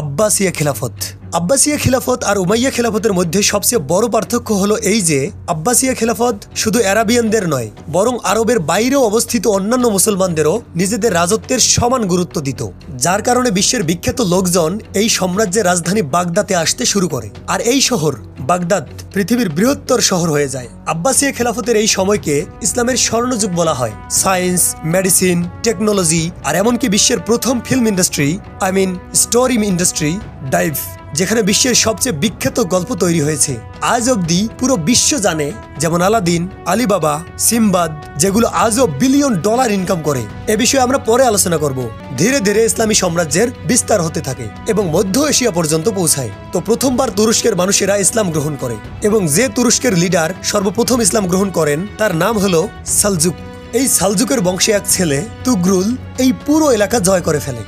আব্বাসিয়া খিলাফত। আব্বাসিয়া খিলাফত আর উমাইয়া খিলাফতের মধ্যে সবচেয়ে বড় পার্থক্য হলো এই যে আব্বাসিয়া খিলাফত শুধু আরাবিয়ানদের নয়, বরং আরবের বাইরেও অবস্থিত অন্যান্য মুসলমানদেরও নিজেদের রাজত্বের সমান গুরুত্ব দিত, যার কারণে বিশ্বের বিখ্যাত লোকজন এই সাম্রাজ্যের রাজধানী বাগদাদে আসতে শুরু করে। আর এই শহর বাগদাদ পৃথিবীর বৃহত্তর শহর হয়ে যায়। আব্বাসিয়া খেলাফতের এই সময়কে ইসলামের স্বর্ণযুগ বলা হয়। সায়েন্স, মেডিসিন, টেকনোলজি আর এমনকি বিশ্বের প্রথম film industry, story industry, dive, যেখানে বিশ্বের সবচেয়ে বিখ্যাত গল্প তৈরি হয়েছে। আজ অব্দি পুরো বিশ্ব জানে, যেমন আলাদিন, আলিবাবা, সিম্বাদ, যেগুলো আজও বিলিয়ন ডলার ইনকাম করে। এ বিষয়ে আমরা পরে আলোচনা করব। ধীরে ধীরে ইসলামী সাম্রাজ্যের বিস্তার হতে থাকে এবং মধ্য এশিয়া পর্যন্ত পৌঁছায়। তো প্রথমবার তুরস্কের মানুষেরা ইসলাম গ্রহণ করে এবং যে তুরস্কের লিডার সর্বপ্রথম ইসলাম গ্রহণ করেন তার নাম হলো সালজুক। এই সালজুকের বংশে এক ছেলে তুগরুল এই পুরো এলাকা জয় করে ফেলে।